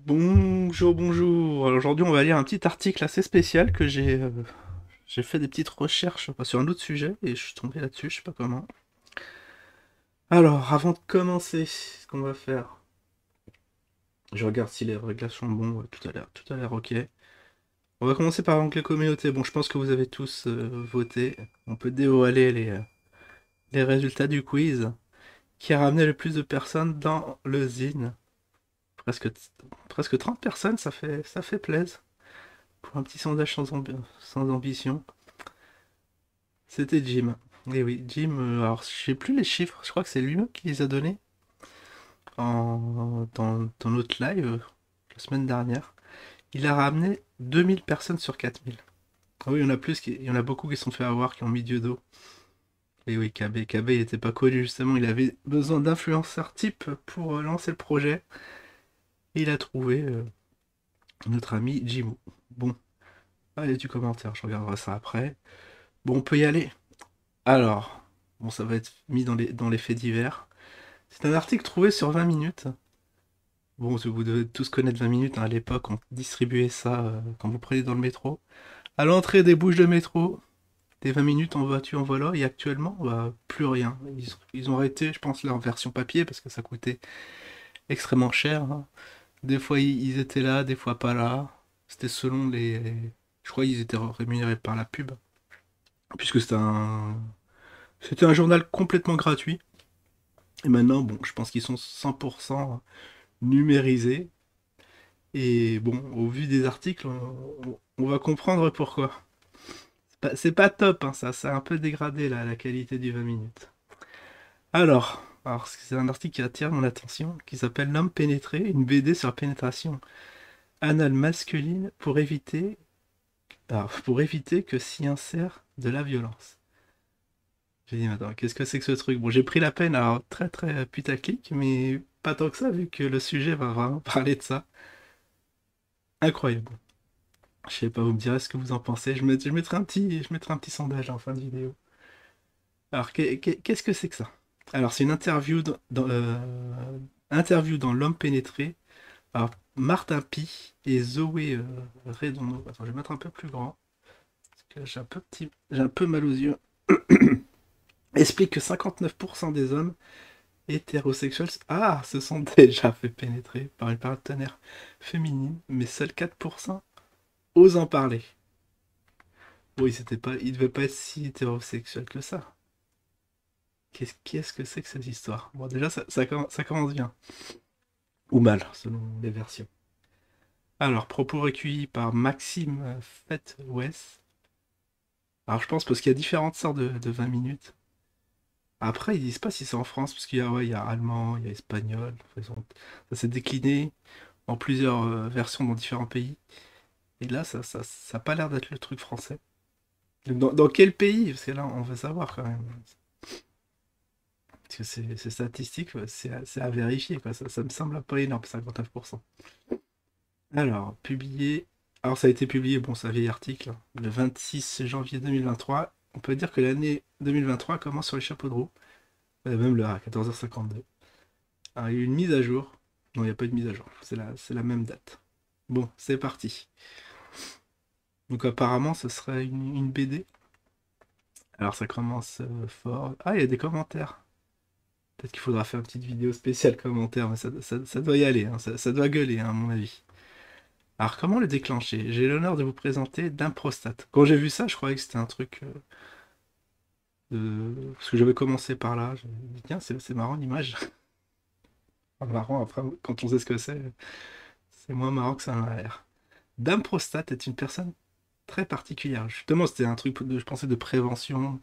Bonjour, bonjour. Alors aujourd'hui, on va lire un petit article assez spécial que j'ai fait des petites recherches sur un autre sujet et je suis tombé là-dessus, je sais pas comment. Alors, avant de commencer, ce qu'on va faire, je regarde si les réglages sont bons, ouais, tout a l'air ok. On va commencer par l'onglet communauté. Bon, je pense que vous avez tous voté. On peut dévoiler les résultats du quiz qui a ramené le plus de personnes dans le zine. Presque, presque 30 personnes, ça fait plaisir. Pour un petit sondage sans ambition. C'était Jim. Et oui, Jim, alors je sais plus les chiffres, je crois que c'est lui-même qui les a donnés dans notre live la semaine dernière. Il a ramené 2000 personnes sur 4000. Ah oui, il y en a plus, il y en a beaucoup qui se sont fait avoir, qui ont mis Dieu dos. Et oui, KB il était pas connu justement, il avait besoin d'influenceurs type pour lancer le projet. Et il a trouvé notre ami Jimou. Bon, allez du commentaire, je regarderai ça après. Bon, on peut y aller. Alors, bon, ça va être mis dans les faits divers. C'est un article trouvé sur 20 minutes. Bon, vous devez tous connaître 20 minutes, hein. À l'époque, on distribuait ça quand vous prenez dans le métro. À l'entrée des bouches de métro, des 20 minutes en voiture, en voilà. Et actuellement, bah, plus rien. Ils ont arrêté, je pense, leur version papier parce que ça coûtait extrêmement cher, hein. Des fois, ils étaient là, des fois pas là. C'était selon les. Je crois qu'ils étaient rémunérés par la pub. Puisque c'était un journal complètement gratuit. Et maintenant, bon, je pense qu'ils sont 100% numérisés. Et bon, au vu des articles, on va comprendre pourquoi. C'est pas top, hein, ça a un peu dégradé la qualité du 20 minutes. Alors c'est un article qui attire mon attention, qui s'appelle L'homme pénétré, une BD sur la pénétration anale masculine pour éviter que s'y insère de la violence. J'ai dit, mais attends, qu'est-ce que c'est que ce truc? Bon, j'ai pris la peine, alors très très putaclic, mais pas tant que ça, vu que le sujet va vraiment parler de ça. Incroyable. Je sais pas, vous me direz ce que vous en pensez. Je mettrai un petit sondage en fin de vidéo. Alors, qu'est-ce que c'est que ça? Alors, c'est une interview dans L'Homme pénétré. Alors, Martin Pi et Zoé Redondo. Attends, je vais mettre un peu plus grand. Parce que j'ai un peu mal aux yeux. Explique que 59% des hommes hétérosexuels se sont déjà fait pénétrer par une partenaire féminine, mais seuls 4% osent en parler. Oui, il devait pas être si hétérosexuel que ça. Qu'est-ce que c'est que cette histoire? Bon, déjà, ça commence bien. Ou mal, selon les versions. Alors, propos recueillis par Maxime Fetwes. Alors, je pense parce qu'il y a différentes sortes de 20 minutes. Après, ils disent pas si c'est en France, parce qu'il y a, ouais, il y a allemand, il y a espagnol. Enfin, ça s'est décliné en plusieurs versions dans différents pays. Et là, ça a pas l'air d'être le truc français. Dans quel pays? Parce que là, on veut savoir quand même. Parce que c'est statistique, ouais, c'est à vérifier, quoi. Ça me semble pas énorme, 59%. Alors, publié. Alors, ça a été publié, bon, c'est un vieil article, hein, le 26 janvier 2023. On peut dire que l'année 2023 commence sur les chapeaux de roue. Même l'heure, à 14h52. Alors, il y a eu une mise à jour. Non, il n'y a pas eu de mise à jour. C'est la même date. Bon, c'est parti. Donc, apparemment, ce serait une BD. Alors, ça commence fort. Ah, il y a des commentaires. Peut-être qu'il faudra faire une petite vidéo spéciale commentaire, mais ça doit y aller, hein, ça doit gueuler, hein, à mon avis. Alors, comment le déclencher? J'ai l'honneur de vous présenter d'Improstate. Quand j'ai vu ça, je croyais que c'était un truc parce que j'avais commencé par là. Je me dit, tiens, c'est marrant l'image. Enfin, marrant, après, quand on sait ce que c'est moins marrant que ça en a l'air. D'Improstate est une personne très particulière. Justement, c'était un truc, je pensais, de prévention.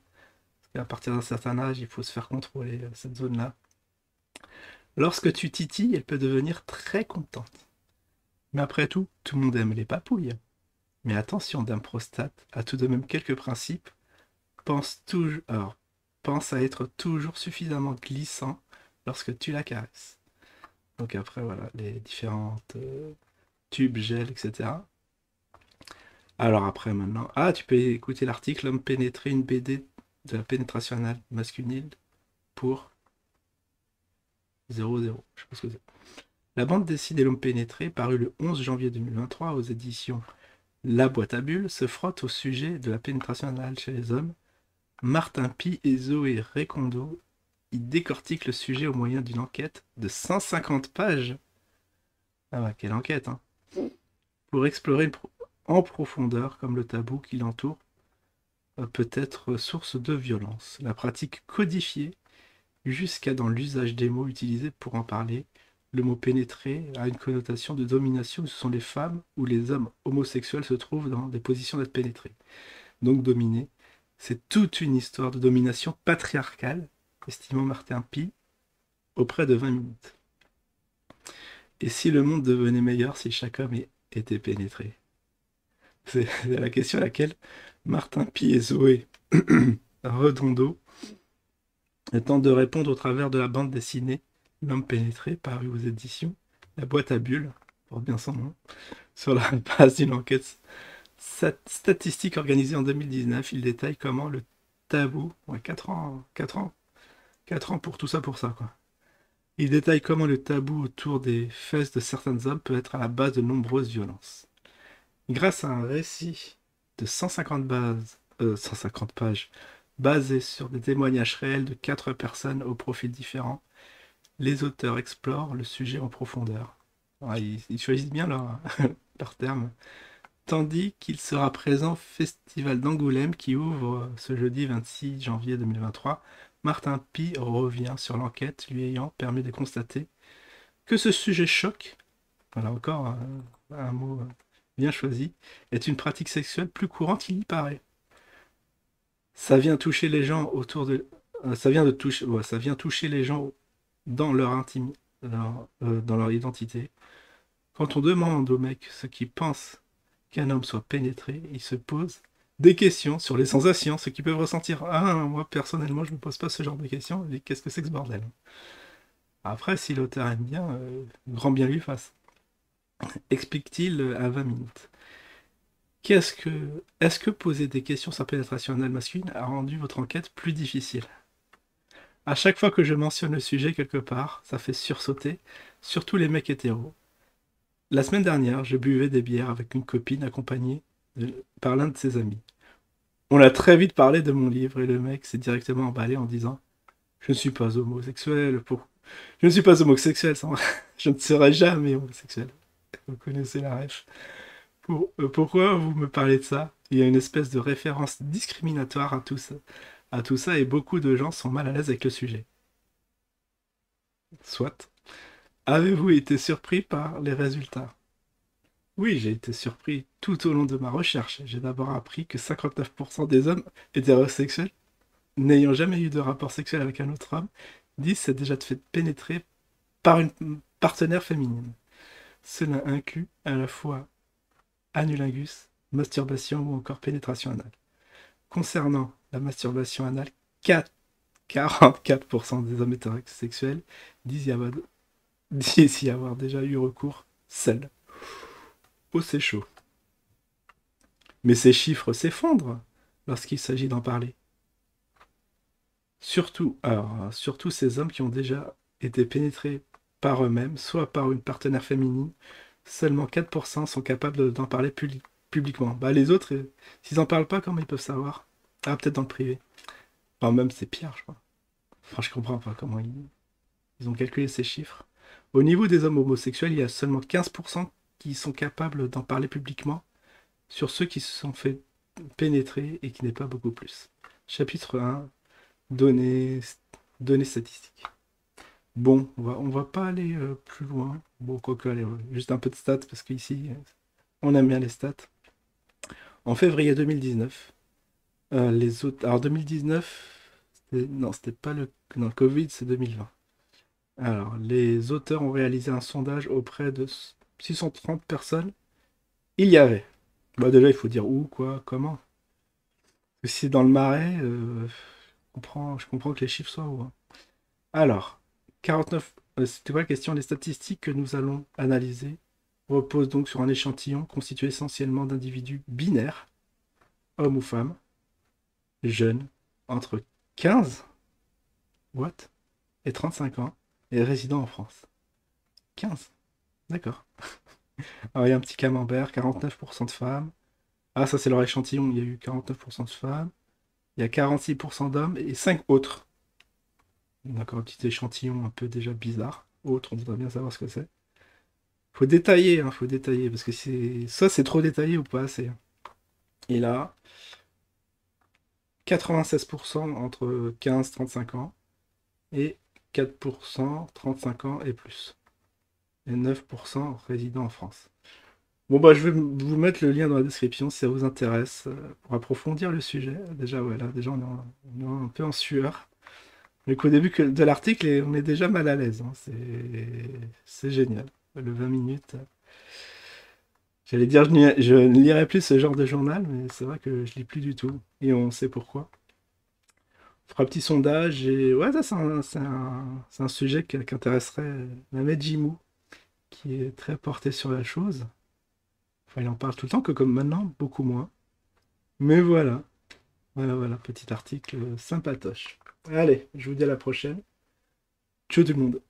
Parce qu'à partir d'un certain âge, il faut se faire contrôler cette zone-là. Lorsque tu titilles, elle peut devenir très contente. Mais après tout le monde aime les papouilles. Mais attention, Dame Prostate a tout de même quelques principes. Pense à être toujours suffisamment glissant lorsque tu la caresses. Donc après, voilà, les différentes tubes, gels, etc. Alors après, maintenant... Ah, tu peux écouter l'article L'homme pénétré, une BD de la pénétration anale masculine pour 00. Je sais pas ce que c'est. La bande dessinée L'Homme pénétré, parue le 11 janvier 2023 aux éditions La Boîte à Bulles, se frotte au sujet de la pénétration anale chez les hommes. Martin Pi et Zoé Recondo y décortiquent le sujet au moyen d'une enquête de 150 pages. Ah bah, quelle enquête, hein! Pour explorer en profondeur comme le tabou qui l'entoure peut être source de violence. La pratique codifiée jusqu'à dans l'usage des mots utilisés pour en parler. Le mot pénétrer a une connotation de domination. Ce sont les femmes ou les hommes homosexuels se trouvent dans des positions d'être pénétrés. Donc dominés. C'est toute une histoire de domination patriarcale, estimant Martin Pi, auprès de 20 minutes. Et si le monde devenait meilleur si chaque homme était pénétré? C'est la question à laquelle Martin Pi et Zoé Redondo tentent de répondre au travers de la bande dessinée L'Homme pénétré, paru aux éditions La Boîte à Bulles, porte bien son nom, sur la base d'une enquête statistique organisée en 2019. Il détaille comment le tabou, ouais, 4 ans pour tout ça, quoi. Il détaille comment le tabou autour des fesses de certains hommes peut être à la base de nombreuses violences. Grâce à un récit de 150 pages, basé sur des témoignages réels de 4 personnes aux profils différents, les auteurs explorent le sujet en profondeur. Ouais, ils choisissent bien leur terme. Tandis qu'il sera présent au Festival d'Angoulême qui ouvre ce jeudi 26 janvier 2023, Martin Pi revient sur l'enquête lui ayant permis de constater que ce sujet choc, voilà encore un mot bien choisi, est une pratique sexuelle plus courante qu'il y paraît. Ça vient toucher les gens autour de... ça vient toucher les gens dans leur intimité, dans leur identité. Quand on demande aux mecs ce qu'ils pensent qu'un homme soit pénétré, ils se posent des questions sur les sensations, ce qu'ils peuvent ressentir. Ah, moi personnellement, je me pose pas ce genre de questions. Et qu'est-ce que c'est que ce bordel? Après, si l'auteur aime bien, grand bien lui fasse. Explique-t-il à 20 minutes. Est-ce que poser des questions sur la pénétration anale masculine a rendu votre enquête plus difficile? À chaque fois que je mentionne le sujet quelque part, ça fait sursauter, surtout les mecs hétéros. La semaine dernière, je buvais des bières avec une copine accompagnée par l'un de ses amis. On a très vite parlé de mon livre et le mec s'est directement emballé en disant Je ne suis pas homosexuel, je ne suis pas homosexuel, je ne serai jamais homosexuel. Vous connaissez la ref. Pourquoi vous me parlez de ça? Il y a une espèce de référence discriminatoire à tout ça et beaucoup de gens sont mal à l'aise avec le sujet. Soit. Avez-vous été surpris par les résultats? Oui, j'ai été surpris tout au long de ma recherche. J'ai d'abord appris que 59% des hommes hétérosexuels, n'ayant jamais eu de rapport sexuel avec un autre homme, disent s'être déjà fait pénétrer par une partenaire féminine. Cela inclut à la fois anulingus, masturbation ou encore pénétration anale. Concernant la masturbation anale, 44% des hommes hétérosexuels disent y avoir déjà eu recours seuls. Oh, c'est chaud. Mais ces chiffres s'effondrent lorsqu'il s'agit d'en parler. Surtout ces hommes qui ont déjà été pénétrés par eux-mêmes, soit par une partenaire féminine, seulement 4% sont capables d'en parler publiquement. Bah, les autres, s'ils n'en parlent pas, comment ils peuvent savoir? Ah, peut-être dans le privé. Enfin, même c'est pire, je crois. Enfin, je comprends pas comment ils ont calculé ces chiffres. Au niveau des hommes homosexuels, il y a seulement 15% qui sont capables d'en parler publiquement sur ceux qui se sont fait pénétrer et qui n'est pas beaucoup plus. Chapitre 1, données, données statistiques. Bon, on va pas aller plus loin. Bon, quoique, allez, juste un peu de stats, parce qu'ici, on aime bien les stats. En février 2019, les autres... Alors 2019, non, c'était pas le Covid, c'est 2020. Alors, les auteurs ont réalisé un sondage auprès de 630 personnes. Il y avait. Bah déjà, il faut dire où, quoi, comment. Parce que si c'est dans le Marais, je comprends que les chiffres soient hauts, hein. Alors, 49... C'était quoi la question? Les statistiques que nous allons analyser reposent donc sur un échantillon constitué essentiellement d'individus binaires, hommes ou femmes, jeunes, entre 15 what, et 35 ans, et résidant en France. 15. D'accord. Alors, il y a un petit camembert, 49% de femmes. Ah, ça, c'est leur échantillon. Il y a eu 49% de femmes. Il y a 46% d'hommes et 5 autres. D'accord, un petit échantillon un peu déjà bizarre. Autre, on voudrait bien savoir ce que c'est. Faut détailler, hein, faut détailler, parce que c'est trop détaillé ou pas assez. Et là, 96% entre 15 et 35 ans, et 4% 35 ans et plus. Et 9% résidant en France. Bon bah je vais vous mettre le lien dans la description si ça vous intéresse, pour approfondir le sujet. Déjà voilà, déjà on est un peu en sueur. Mais qu'au début de l'article, on est déjà mal à l'aise, hein. C'est génial. Le 20 minutes. J'allais dire, je ne lirai plus ce genre de journal, mais c'est vrai que je lis plus du tout. Et on sait pourquoi. On fera un petit sondage et ouais, ça c'est un sujet qui intéresserait Mehmet Jimou, qui est très porté sur la chose. Enfin, il en parle tout le temps, que comme maintenant, beaucoup moins. Mais voilà, voilà, petit article sympatoche. Allez, je vous dis à la prochaine. Ciao tout le monde.